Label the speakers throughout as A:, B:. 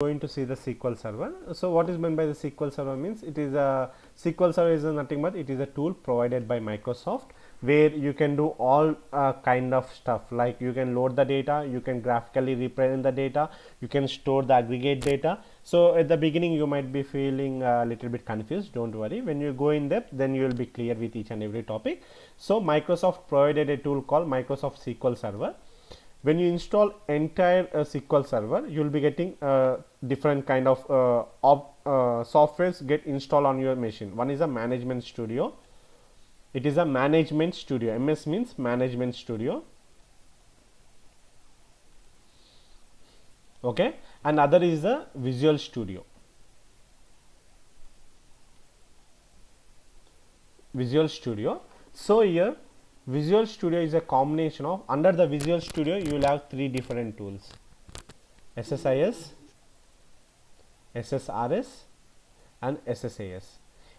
A: going to see the SQL Server. So what is meant by the SQL Server means it is a SQL Server is nothing but it is a tool provided by Microsoft where you can do all kind of stuff, like you can load the data, you can graphically represent the data, you can store the aggregate data. So at the beginning you might be feeling a little bit confused. Don't worry, when you go in depth then you will be clear with each and every topic. So Microsoft provided a tool called Microsoft SQL Server. When you install entire SQL Server, you will be getting different kind of softwares get installed on your machine. One is a Management Studio. It is a Management Studio. MS means Management Studio. Okay, and other is the Visual Studio. Visual Studio. So here Visual Studio is a combination of, under the Visual Studio you will have three different tools: SSIS, SSRS and SSAS.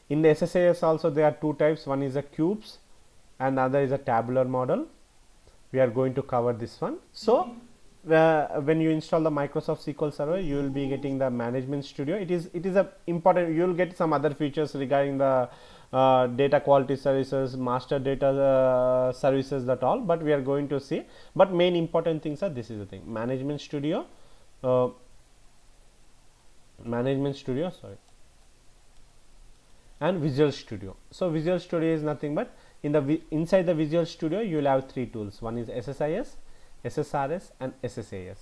A: In the SSAS also there are two types, one is a cubes and other is a tabular model. We are going to cover this one. So when you install the Microsoft SQL Server, you will be getting the Management Studio. It is a important, you will get some other features regarding the data quality services, master data services, that all, but we are going to see. But main important things are, this is the thing: Management Studio, and Visual Studio. So Visual Studio is nothing but, in the inside the Visual Studio you will have three tools. One is SSIS, SSRS and SSAS.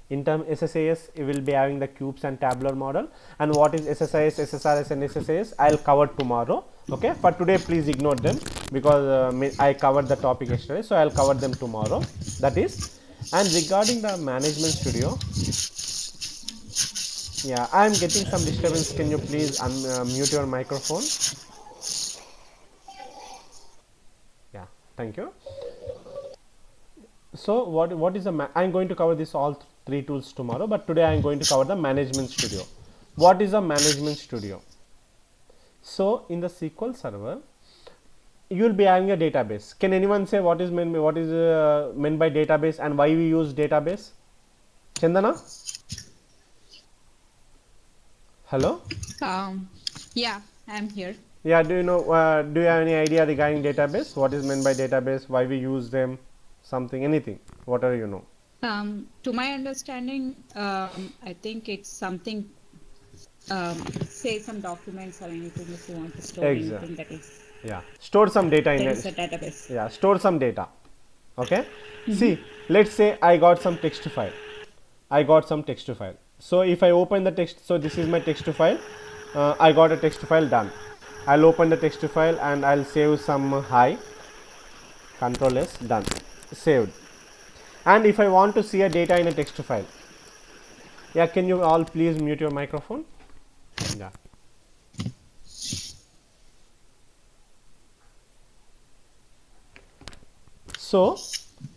A: In term SSAS, you will be having the cubes and tabular model, and what is SSIS, SSRS and SSAS I will cover tomorrow. Okay, for today please ignore them because I covered the topic yesterday, so I will cover them tomorrow. That is, and regarding the Management Studio, yeah, I am getting some disturbance. Can you please mute your microphone? Yeah, thank you. So what is the I am going to cover this all three tools tomorrow, but today I am going to cover the Management Studio. What is a Management Studio? So in the SQL Server you will be having a database. Can anyone say what is meant by database and why we use database? Chandana? Hello?
B: Yeah, I'm here.
A: Yeah, do you know, do you have any idea regarding database? What is meant by database? Why we use them? Something, anything, whatever you know.
B: To my understanding, I think it's something, say some documents or anything, if you want to store anything that is.
A: Yeah, store some data in
B: There
A: it.
B: is a database.
A: Yeah, store some data. Okay. See, let's say I got some text file. So if I open the text, so this is my text file. I got a text file done. I'll open the text file and I'll save some hi. Control S, done, saved. And if I want to see a data in a text file, yeah, can you all please mute your microphone? Yeah. So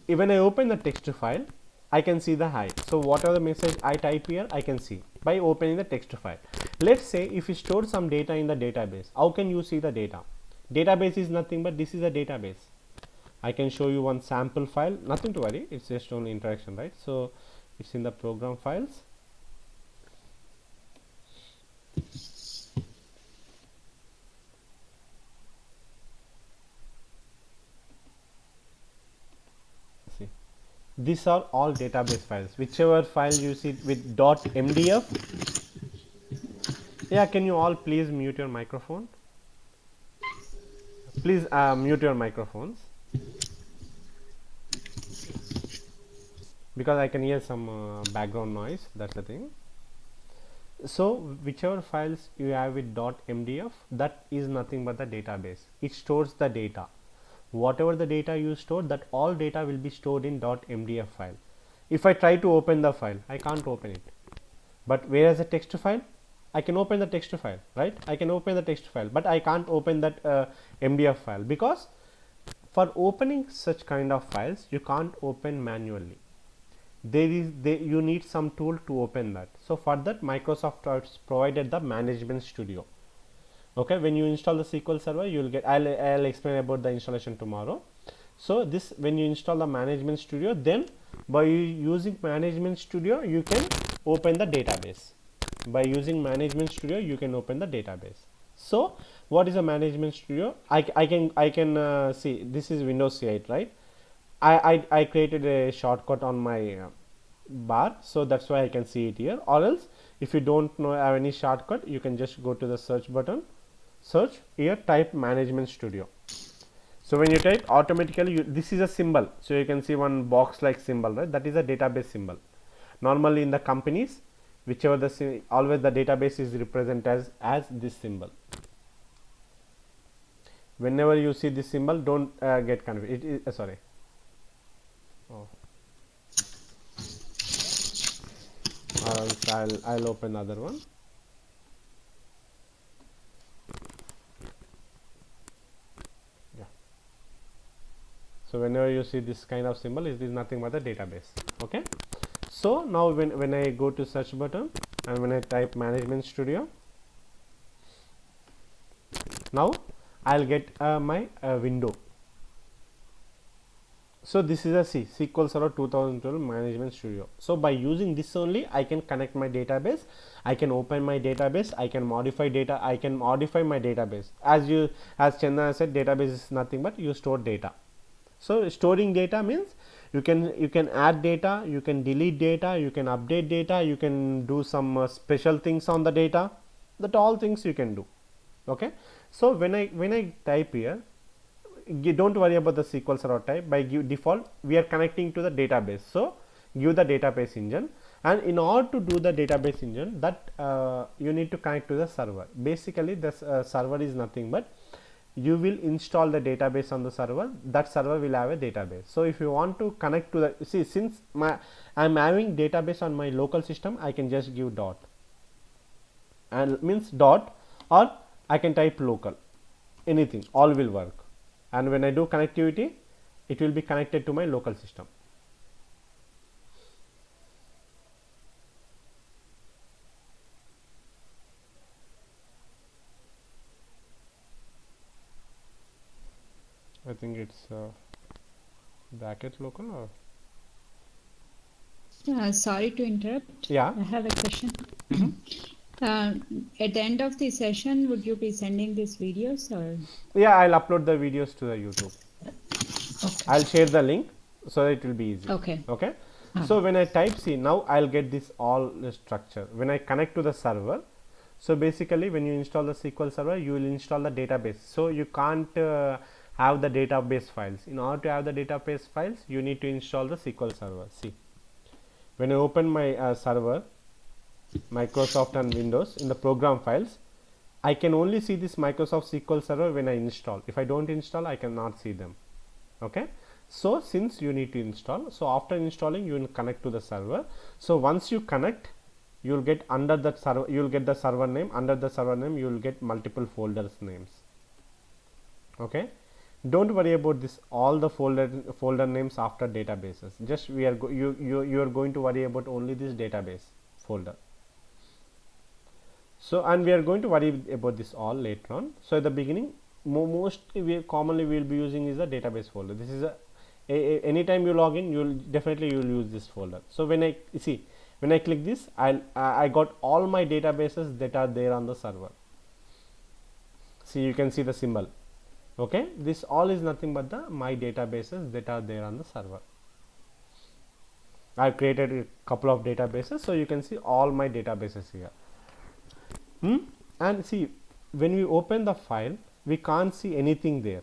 A: when I open the text file, I can see the hi. So whatever the message I type here, I can see by opening the text file. Let's say if you store some data in the database, how can you see the data? Database is nothing but, this is a database. I can show you one sample file, nothing to worry, it's just only interaction, right? So it's in the program files. See, these are all database files. Whichever file you see with .mdf. Yeah, can you all please mute your microphone? Please mute your microphones, because I can hear some background noise, that's the thing. So whichever files you have with .mdf, that is nothing but the database. It stores the data. Whatever the data you store, that all data will be stored in .mdf file. If I try to open the file, I can't open it. But whereas a text file, I can open the text file, right? I can open the text file, but I can't open that MDF file, because for opening such kind of files you can't open manually. You need some tool to open that. So for that, Microsoft has provided the Management Studio. Okay, when you install the SQL Server, you will get, I'll explain about the installation tomorrow. So this, when you install the Management Studio, then by using Management Studio you can open the database. By using Management Studio, you can open the database. So what is a Management Studio? I can see this is Windows 8, right? I created a shortcut on my bar, so that's why I can see it here. Or else, if you don't know have any shortcut, you can just go to the search button, search here, type Management Studio. So when you type, automatically this is a symbol, so you can see one box like symbol, right? That is a database symbol. Normally in the companies, whichever always the database is represented as this symbol. Whenever you see this symbol, don't get confused. It is sorry. Oh. Or else I'll open another one. Yeah. So whenever you see this kind of symbol, it is nothing but the database. Okay. So now when I go to search button and when I type Management Studio, now I'll get my window. So this is a SQL Server 2012 Management Studio. So by using this only, I can connect my database, I can open my database, I can modify data, I can modify my database. As Chandana said, database is nothing but you store data. So storing data means you can add data, you can delete data, you can update data, you can do some special things on the data. That all things you can do. Okay. So when I type here, don't worry about the SQL Server type. By default, we are connecting to the database. So give the database engine, and in order to do the database engine, that you need to connect to the server. Basically, this server is nothing but you will install the database on the server. That server will have a database. So if you want to connect to the since I'm having database on my local system, I can just give dot, and means dot, or I can type local, anything, all will work. And when I do connectivity, it will be connected to my local system. I think it's bracket local or
B: sorry to interrupt.
A: Yeah.
B: I have a question. At the end of the session, would you be sending these videos or?
A: Yeah, I'll upload the videos to the YouTube.
B: Okay.
A: I'll share the link so that it will be easy.
B: Okay.
A: Okay. So when I type C, now I'll get this all structure. When I connect to the server, so basically when you install the SQL Server, you will install the database. So you can't have the database files. In order to have the database files, you need to install the SQL Server. See, when I open my server, Microsoft and Windows, in the program files, I can only see this Microsoft SQL Server when I install. If I don't install, I cannot see them. Okay. So since you need to install, so after installing, you will connect to the server. So once you connect, you will get under that server, you will get the server name. Under the server name, you will get multiple folders names. Okay. Don't worry about this, all the folder names after databases. Just you are going to worry about only this database folder. So and we are going to worry about this all later on. So at the beginning, mostly commonly we will be using is the database folder. This is anytime you log in, you will use this folder. So when I click this, I got all my databases that are there on the server. See, you can see the symbol. Okay, this all is nothing but my databases that are there on the server. I've created a couple of databases, so you can see all my databases here. And see, when we open the file, we can't see anything there.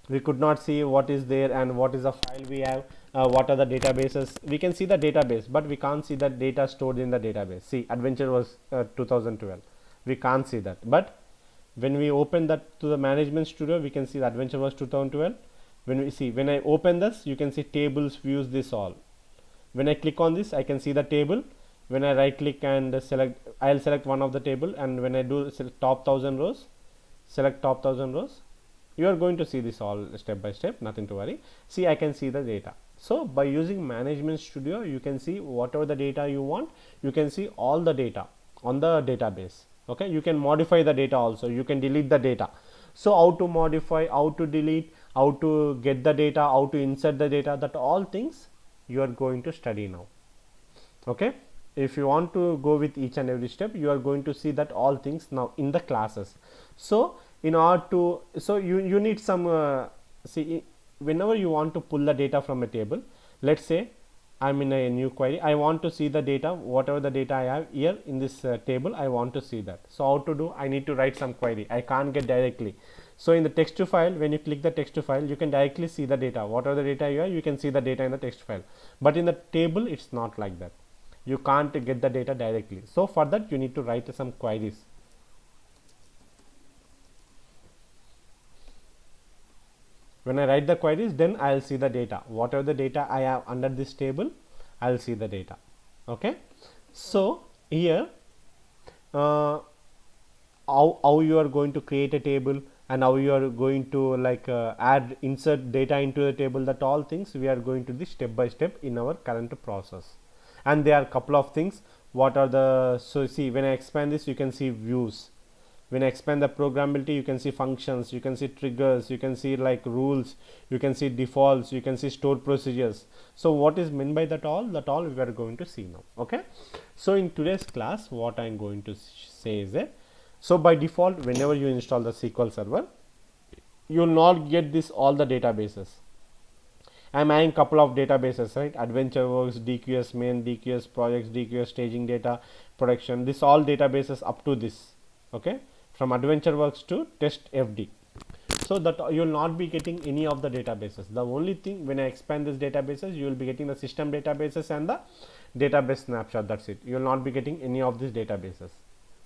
A: We could not see what is there and what is the file we have, what are the databases. We can see the database, but we can't see the data stored in the database. See, Adventure was 2012. We can't see that. But when we open that to the Management Studio, we can see the Adventure was 2012. When I open this, you can see tables, views, this all. When I click on this, I can see the table. When I right click and select, I'll select one of the table, and when I do select top 1000 rows, select top 1000 rows, you are going to see this all step by step, nothing to worry. See, I can see the data. So by using Management Studio, you can see whatever the data you want, you can see all the data on the database. Okay, you can modify the data also, you can delete the data. So how to modify, how to delete, how to get the data, how to insert the data, that all things you are going to study now. Okay, if you want to go with each and every step, you are going to see that all things now in the classes. So in order to, so you need some see, whenever you want to pull the data from a table, let's say I'm in a new query, I want to see the data, whatever the data I have here in this table, I want to see that. So how to do? I need to write some query, I can't get directly. So in the text to file, when you click the text to file, you can directly see the data, whatever the data you have, you can see the data in the text file. But in the table, it's not like that, you can't get the data directly. So for that, you need to write some queries. When I write the queries, then I will see the data, whatever the data I have under this table, I will see the data. Okay. So here how you are going to create a table, and how you are going to like add, insert data into the table, that all things we are going to do step by step in our current process. And there are couple of things, what are the, so see, when I expand this, you can see views. When I expand the programmability, you can see functions, you can see triggers, you can see like rules, you can see defaults, you can see stored procedures. So what is meant by that all we are going to see now. Okay. So in today's class, what I am going to say is that, so by default, whenever you install the SQL Server, you will not get this all the databases. I am adding couple of databases, right? AdventureWorks, DQS main, DQS projects, DQS staging data, production. This all databases up to this. Okay, from AdventureWorks to TestFD. So that you will not be getting any of the databases. The only thing, when I expand this databases, you will be getting the system databases and the database snapshot. That's it. You will not be getting any of these databases.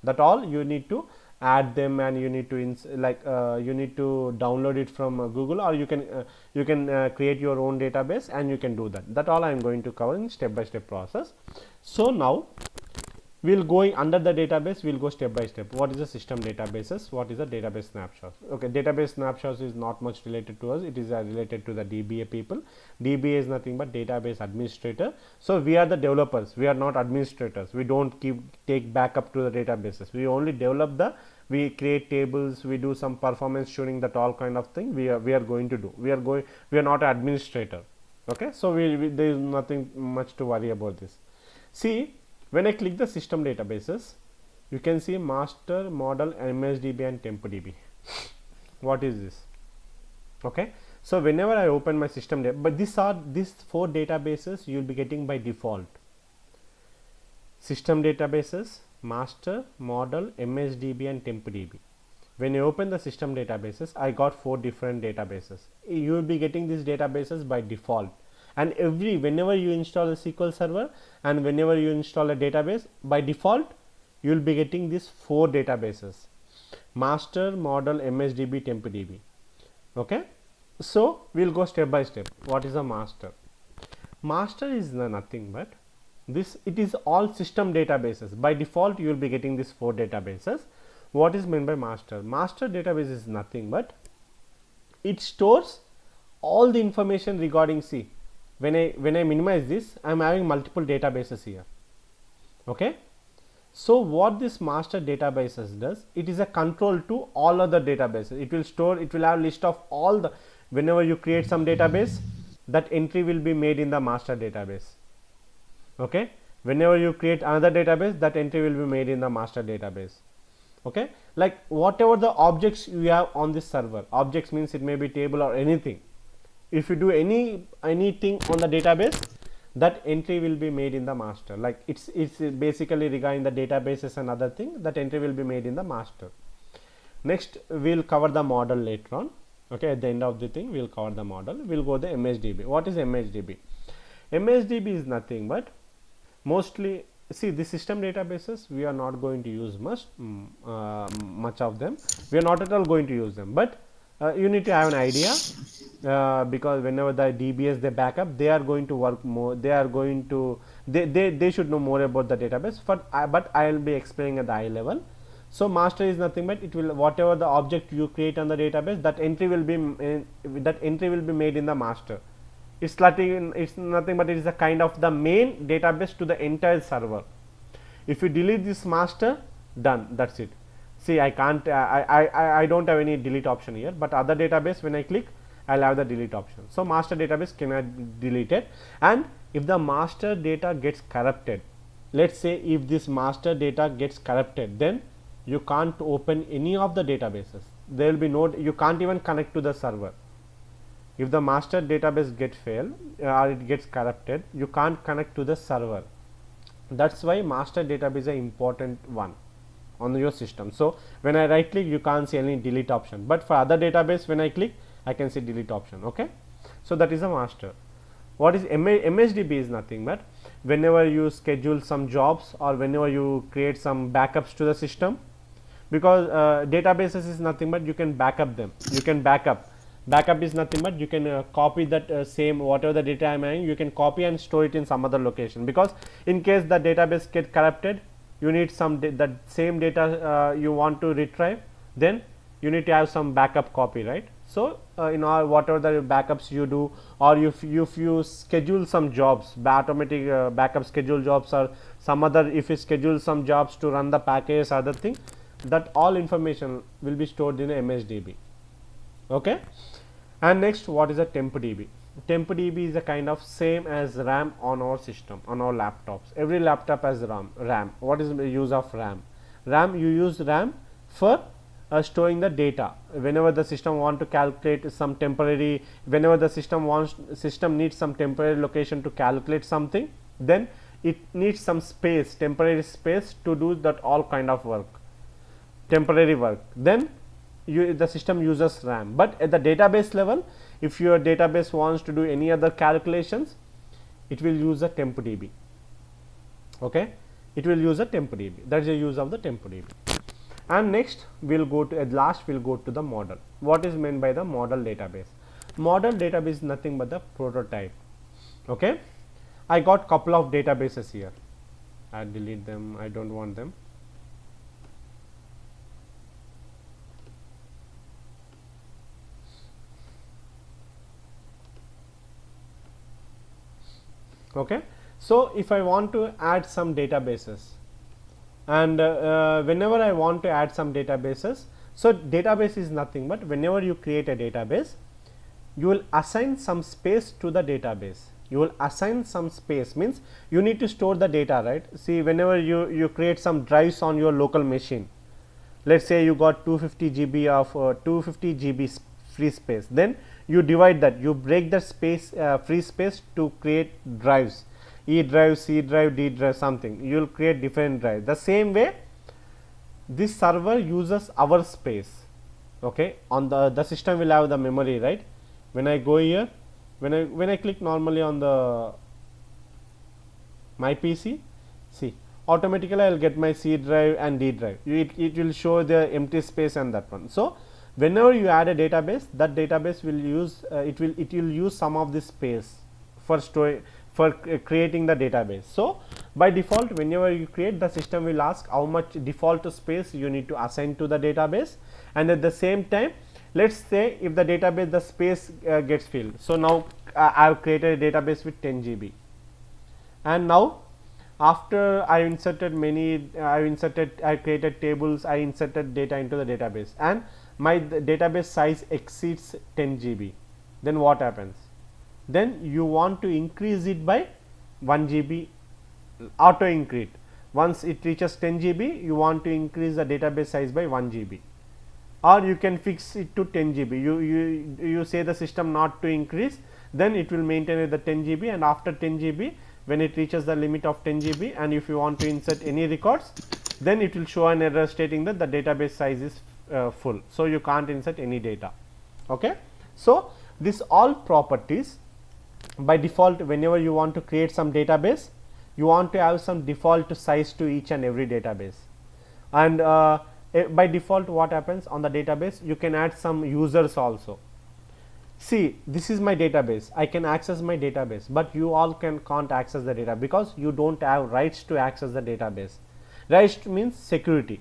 A: That all you need to add them, and you need to you need to download it from Google, or you can create your own database, and you can do that. That all I am going to cover in step by step process. So now we will go under the database, we will go step by step. What is the system databases? What is the database snapshot? Okay, database snapshots is not much related to us, it is related to the DBA people. DBA is nothing but database administrator. So we are the developers, we are not administrators. We don't take backup to the databases. We only develop we create tables, we do some performance tuning, that all kind of thing we are going to do. We are not an administrator. Okay, so there is nothing much to worry about this. See, when I click the system databases, you can see master, model, MSDB and TempDB. What is this? Okay, so whenever I open my system, but these 4 databases you will be getting by default. System databases, master, model, MSDB and TempDB. When you open the system databases, I got 4 different databases. You will be getting these databases by default. And whenever you install a SQL Server, and whenever you install a database, by default you will be getting these 4 databases: master, model, MSDB, TempDB. Okay, so we will go step by step. What is a master? Master is nothing but this, it is all system databases. By default you will be getting these 4 databases. What is meant by master? Master database is nothing but it stores all the information regarding, see, when I minimize this, I am having multiple databases here. Okay, so what this master databases does, it is a control to all other databases. It will store, it will have list of all the, whenever you create some database, that entry will be made in the master database. Okay, whenever you create another database, that entry will be made in the master database. Okay, like whatever the objects you have on this server, objects means it may be table or anything. If you do anything on the database, that entry will be made in the master. Like it's basically regarding the databases and other thing, that entry will be made in the master. Next we will cover the model later on. Okay, at the end of the thing we will cover the model. We will go the MSDB. What is MSDB? MSDB is nothing but, mostly, see, the system databases we are not going to use much of them. We are not at all going to use them, but you need to have an idea, because whenever the DBS they backup, they are going to work more, they are going to, they should know more about the database, but I will be explaining at the high level. So master is nothing but it will, whatever the object you create on the database, that entry will be made in the master. It's nothing but it is a kind of the main database to the entire server. If you delete this master, done, that's it. See, I can't, I don't have any delete option here, but other database, when I click, I'll have the delete option. So master database cannot be deleted, and if the master data gets corrupted, let's say if this master data gets corrupted, then you can't open any of the databases. There will be no, you can't even connect to the server. If the master database gets failed or it gets corrupted, you can't connect to the server. That's why master database is an important one on your system. So when I right click, you can't see any delete option, but for other database, when I click, I can see delete option. Okay, so that is a master. What is MSDB is nothing but whenever you schedule some jobs or whenever you create some backups to the system, because databases is nothing but you can backup them. You can backup is nothing but you can copy that same whatever the data I am having, you can copy and store it in some other location, because in case the database get corrupted, you need some that same data you want to retrieve, then you need to have some backup copy, right. So in all whatever the backups you do, or if you schedule some jobs, automatic backup schedule jobs, or some other, if you schedule some jobs to run the package, other thing, that all information will be stored in MSDB. Okay. And next, what is a TempDB? TempDB is a kind of same as RAM on our system, on our laptops. Every laptop has RAM. What is the use of RAM? You use RAM for storing the data. Whenever the system want to calculate some temporary, whenever the system needs some temporary location to calculate something, then it needs some space, temporary space to do that all kind of work, temporary work. Then the system uses RAM, but at the database level, if your database wants to do any other calculations, it will use a TempDB. Okay, it will use a TempDB. That is the use of the TempDB. And next, we'll go to at last we'll go to the model. What is meant by the model database? Model database is nothing but the prototype. Okay, I got couple of databases here. I delete them. I don't want them. Okay. So if I want to add some databases, and whenever I want to add some databases, so database is nothing but whenever you create a database, you will assign some space to the database. You will assign some space means you need to store the data, right. See, whenever you create some drives on your local machine, let's say you got 250 GB of 250 GB free space, then you divide that, you break the space free space to create drives, E drive, C drive, D drive, something, you will create different drive. The same way this server uses our space. Okay, on the system will have the memory, right. When I go here, when I click normally on the my PC, see, automatically I will get my C drive and D drive. It will show the empty space and that one. So whenever you add a database, that database will use it will use some of this space for storing, for creating the database. So by default, whenever you create, the system will ask how much default space you need to assign to the database, and at the same time, let's say if the database the space gets filled. So now I have created a database with 10 GB, and now after I inserted I created tables, I inserted data into the database, and my database size exceeds 10 GB, then what happens? Then you want to increase it by 1 GB, auto increase. Once it reaches 10 GB, you want to increase the database size by 1 GB, or you can fix it to 10 GB. You say the system not to increase, then it will maintain at the 10 GB, and after 10 GB, when it reaches the limit of 10 GB, and if you want to insert any records, then it will show an error stating that the database size is full, so you can't insert any data. Okay. So this all properties, by default, whenever you want to create some database, you want to have some default size to each and every database, and by default what happens on the database, you can add some users also. See, this is my database, I can access my database, but you all can't access the data because you don't have rights to access the database. Rights means security.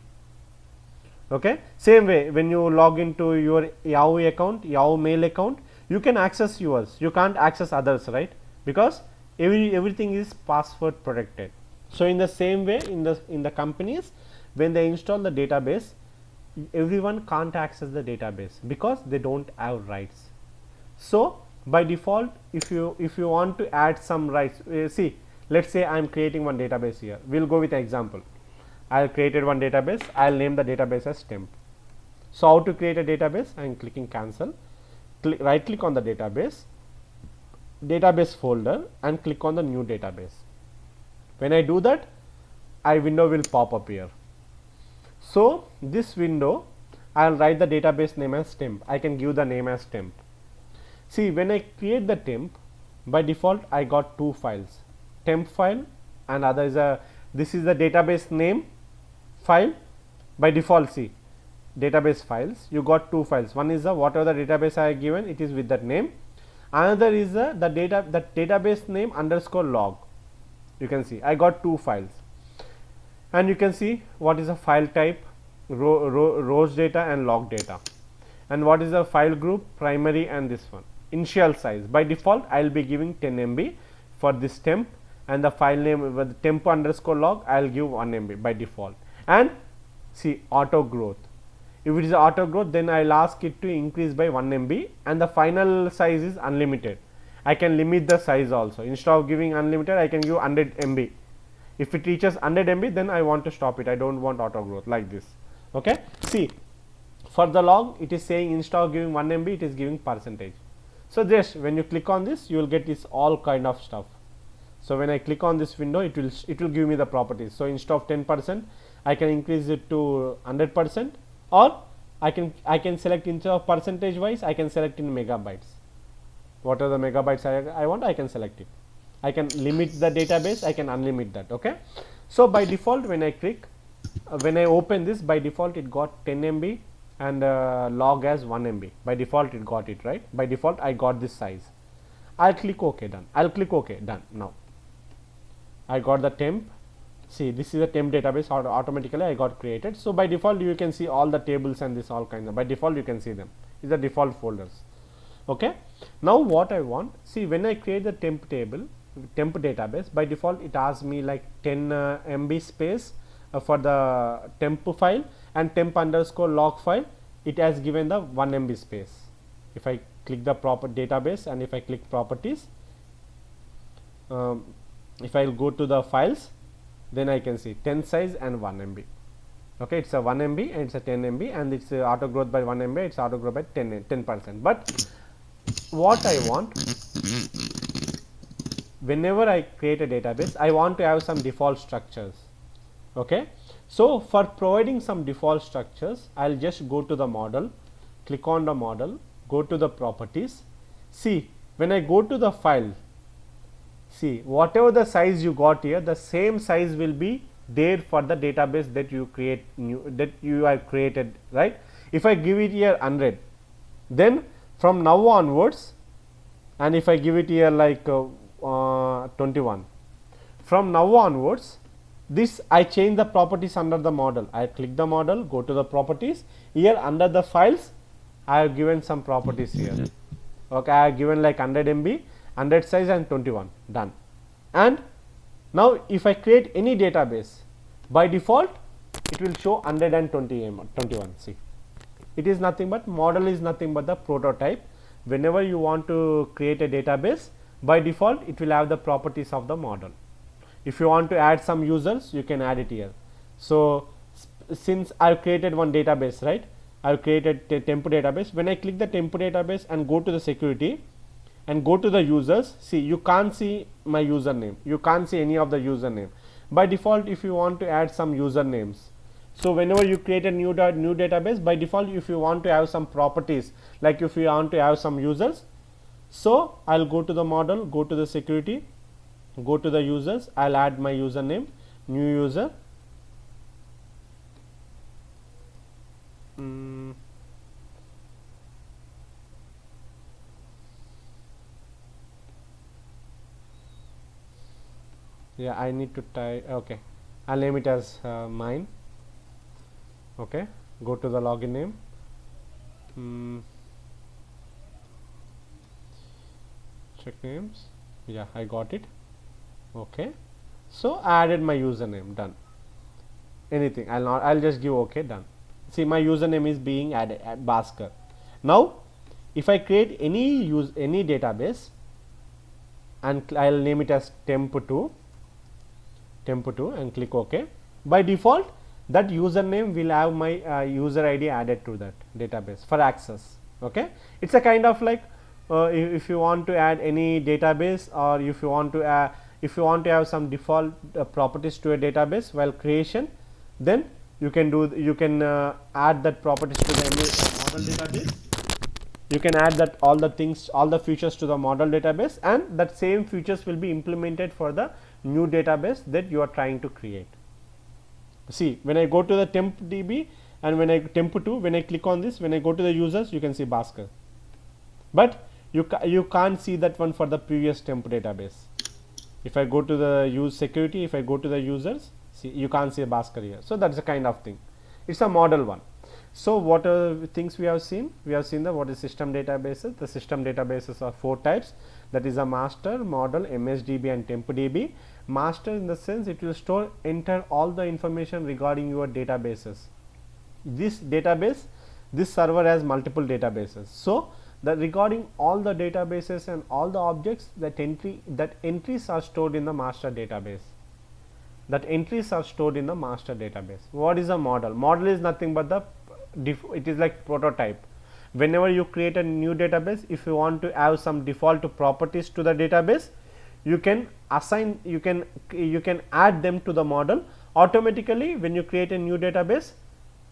A: Okay. Same way, when you log into your Yahoo account, Yahoo Mail account, you can access yours, you can't access others, right, because everything is password protected. So in the same way, in the companies, when they install the database, everyone can't access the database because they don't have rights. So by default, if you want to add some rights, see, let's say I am creating one database here. We'll go with an example. I created one database. I'll name the database as temp. So how to create a database? I am clicking cancel. Right click on the database folder and click on the new database. When I do that, a window will pop up here. So this window, I will write the database name as temp. I can give the name as temp. See, when I create the temp, by default I got two files, temp file and other is a, this is the database name file. By default, see, database files, you got two files. One is the whatever the database I have given, it is with that name. Another is the database name underscore log. You can see I got two files, and you can see what is the file type, rows data and log data, and what is the file group, primary, and this one. Initial size, by default I will be giving 10 MB for this temp, and the file name with temp underscore log I will give 1 MB by default. And see, auto growth, if it is auto growth, then I will ask it to increase by 1 MB, and the final size is unlimited. I can limit the size also. Instead of giving unlimited, I can give 100 MB. If it reaches 100 MB, then I want to stop it. I don't want auto growth like this. Okay. See, for the log, it is saying instead of giving 1 MB, it is giving percentage. So just when you click on this, you will get this all kind of stuff. So when I click on this window, it will give me the properties. So instead of 10%, I can increase it to 100%, or I can select instead of percentage wise, I can select in megabytes. What are the megabytes I want, I can select it. I can limit the database, I can unlimit that. Okay. So by default, when I click, when I open this, by default it got 10 MB and log as 1 MB. By default it got it, right? By default I got this size. I'll click OK, done. I'll click OK, done. Now I got the temp. See, this is a temp database, automatically I got created. So by default you can see all the tables and this all kinds of, by default you can see them. These are default folders. Okay. Now what I want, see, when I create the temp table, temp database, by default it asks me like 10 MB space for the temp file, and temp underscore log file, it has given the 1 MB space. If I click the proper database and if I click properties, if I will go to the files, then I can see 10 size and 1 MB. Okay, it's a 1 MB and it's a 10 MB, and it's auto growth by 1 MB, it's auto growth by 10%. But what I want, whenever I create a database, I want to have some default structures. Okay. So for providing some default structures, I'll just go to the model, click on the model, go to the properties. See, when I go to the file, see, whatever the size you got here, the same size will be there for the database that you have created, right? If I give it here 100, then from now onwards, and if I give it here like 21, from now onwards, this I change the properties under the model. I click the model, go to the properties, here under the files I have given some properties here. Okay, I have given like 100 MB, 100 size and 21, done. And now if I create any database, by default it will show 121. See, it is nothing but, model is nothing but the prototype. Whenever you want to create a database, by default it will have the properties of the model. If you want to add some users, you can add it here. So since I have created one database, right, I have created a temp database. When I click the temp database and go to the security and go to the users, see, you can't see my username, you can't see any of the username. By default, if you want to add some usernames, so whenever you create a new database, by default, if you want to have some properties, like if you want to have some users, so I'll go to the model, go to the security, go to the users, I'll add my username, new user. Yeah, I need to type. Okay, I'll name it as mine. Okay, go to the login name. Check names. Yeah, I got it. Okay, so I added my username, done. Anything, I'll just give OK, done. See, my username is being added at Bhaskar. Now if I create any database and I'll name it as temp2, temp2 and click OK. By default, that username will have my user ID added to that database for access. Okay, it's a kind of like if you want to add any database, or if you want to have some default properties to a database while creation, then you can add that properties to the model database. You can add that all the features to the model database, and that same features will be implemented for the new database that you are trying to create. See, when I go to the TempDB and when I temp2, when I click on this, when I go to the users, you can see Bhaskar, but you can't see that one for the previous temp database. If I go to the use security, if I go to the users, see, you can't see a Bhaskar here. So that's a kind of thing. It's a model one. So what are things we have seen? We have seen the what is system databases. The system databases are 4 types. That is a master, model, MSDB, and TempDB. Master in the sense it will enter all the information regarding your databases. This server has multiple databases. So that regarding all the databases and all the objects, that entries are stored in the master database. What is a model? Model is nothing but it is like prototype. Whenever you create a new database, if you want to have some default properties to the database, you can add them to the model automatically. When you create a new database,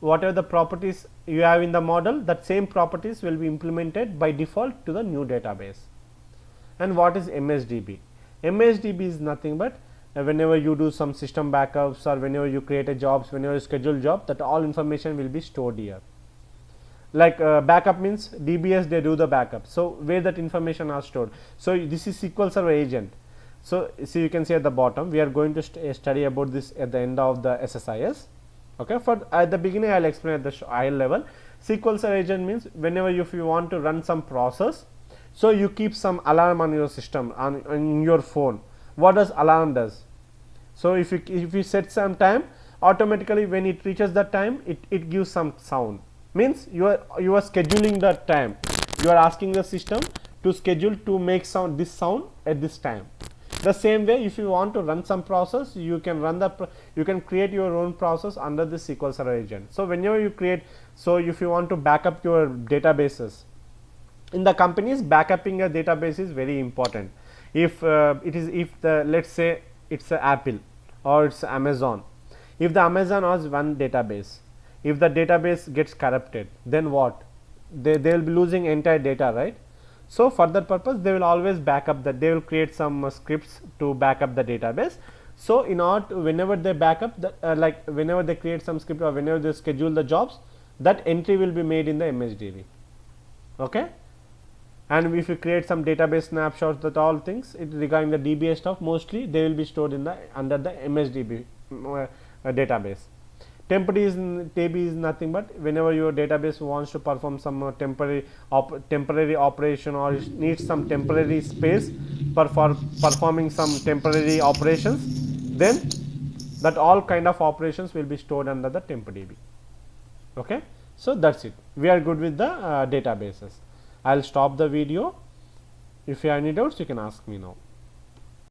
A: whatever the properties you have in the model, that same properties will be implemented by default to the new database. And what is MSDB? MSDB is nothing but whenever you do some system backups, or whenever you create a jobs, whenever you schedule job, that all information will be stored here. Like backup means DBS, they do the backup. So where that information are stored. So this is SQL Server agent. So see, you can see at the bottom, we are going to study about this at the end of the SSIS. Okay, for at the beginning I will explain at the high level. SQL Server agent means whenever if you want to run some process, so you keep some alarm on your system, on your phone. What does alarm does? So if you set some time, automatically when it reaches that time, it gives some sound. Means you are scheduling that time. You are asking the system to schedule to make this sound at this time. The same way, if you want to run some process, you can create your own process under the SQL Server agent. So whenever you create, so if you want to back up your databases in the companies, backupping a database is very important. If let's say it's a Apple or it's Amazon, if the Amazon has one database, if the database gets corrupted, then what? They will be losing entire data, right? So for that purpose, they will always back up that. They will create some scripts to back up the database. So in order to, whenever they back up like whenever they create some script or whenever they schedule the jobs, that entry will be made in the MSDB. Okay. And if you create some database snapshots, that all things regarding the DBA stuff, mostly they will be stored in under the MSDB database. TempDB is nothing but whenever your database wants to perform some temporary operation, or needs some temporary space for performing some temporary operations, then that all kind of operations will be stored under the TempDB. Okay, so that's it. We are good with the databases. I'll stop the video. If you have any doubts, you can ask me now.